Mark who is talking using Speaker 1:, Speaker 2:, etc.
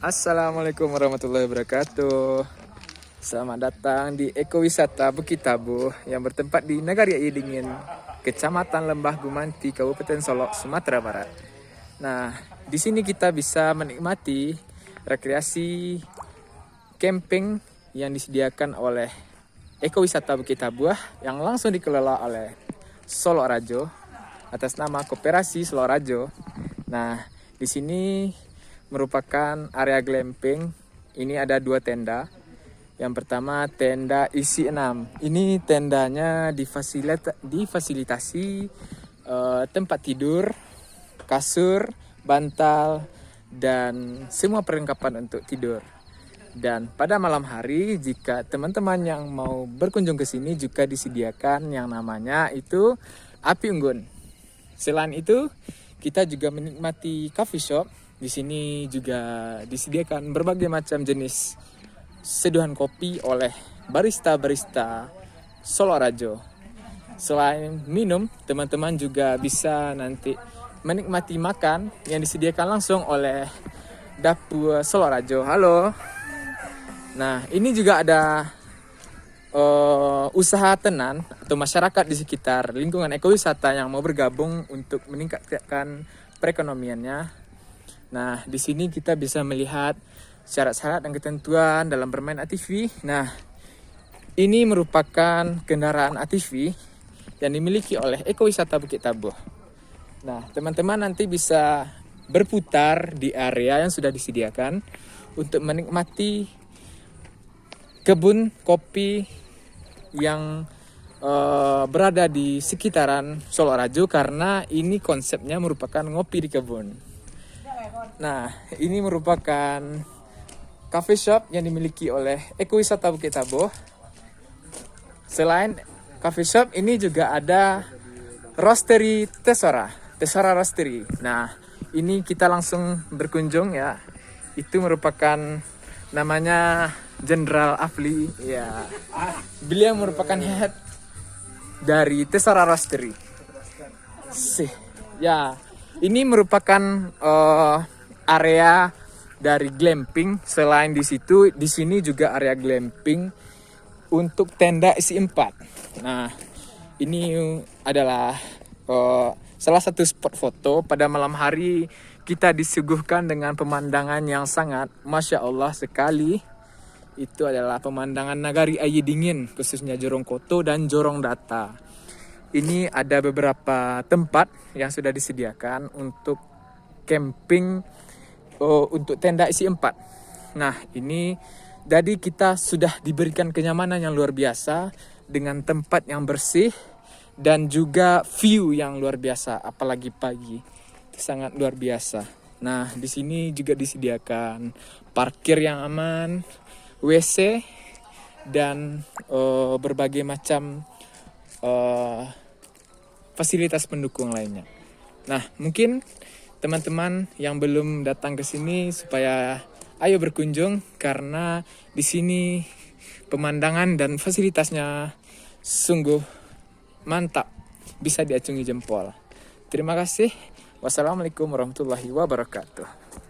Speaker 1: Assalamualaikum warahmatullahi wabarakatuh. Selamat datang di Ekowisata Bukit Tabuh yang bertempat di Nagari Air Dingin, Kecamatan Lembah Gumanti, Kabupaten Solok, Sumatera Barat. Nah, di sini kita bisa menikmati rekreasi camping yang disediakan oleh Ekowisata Bukit Tabuh yang langsung dikelola oleh Solok Rajo atas nama Koperasi Solok Rajo. Nah, di sini merupakan area glamping. Ini ada 2 tenda. Yang pertama tenda isi 6. Ini tendanya difasilitasi tempat tidur, kasur, bantal, dan semua perlengkapan untuk tidur. Dan pada malam hari jika teman-teman yang mau berkunjung ke sini juga disediakan yang namanya itu api unggun. Selain itu kita juga menikmati coffee shop. Di sini juga disediakan berbagai macam jenis seduhan kopi oleh barista-barista Solok Rajo. Selain minum, teman-teman juga bisa nanti menikmati makan yang disediakan langsung oleh Dapur Solok Rajo. Halo. Nah, ini juga ada usaha tenan atau masyarakat di sekitar lingkungan ekowisata yang mau bergabung untuk meningkatkan perekonomiannya. Nah, di sini kita bisa melihat syarat-syarat dan ketentuan dalam bermain ATV. Nah, ini merupakan kendaraan ATV yang dimiliki oleh Ekowisata Bukit Tabuh. Nah, teman-teman nanti bisa berputar di area yang sudah disediakan untuk menikmati kebun kopi yang berada di sekitaran Solok Rajo karena ini konsepnya merupakan ngopi di kebun. Nah, ini merupakan cafe shop yang dimiliki oleh Ekowisata Bukit Tabuh. Selain cafe shop, ini juga ada roastery Tesora Roastery. Nah, ini kita langsung berkunjung ya. Itu merupakan namanya Jenderal Afli ya. Beliau merupakan head dari Tesora Roastery. Ya, ini merupakan area dari glamping. Selain di sini juga area glamping untuk tenda isi 4. Nah, ini adalah salah satu spot foto. Pada malam hari kita disuguhkan dengan pemandangan yang sangat Masya Allah sekali. Itu adalah pemandangan Nagari Air Dingin, khususnya Jorong Koto dan Jorong Data. Ini ada beberapa tempat yang sudah disediakan untuk camping untuk tenda isi 4. Nah, ini jadi kita sudah diberikan kenyamanan yang luar biasa dengan tempat yang bersih dan juga view yang luar biasa, apalagi pagi. Itu sangat luar biasa. Nah, di sini juga disediakan parkir yang aman, WC, dan berbagai macam fasilitas pendukung lainnya. Nah, mungkin teman-teman yang belum datang ke sini supaya ayo berkunjung karena di sini pemandangan dan fasilitasnya sungguh mantap, bisa diacungi jempol. Terima kasih. Wassalamualaikum warahmatullahi wabarakatuh.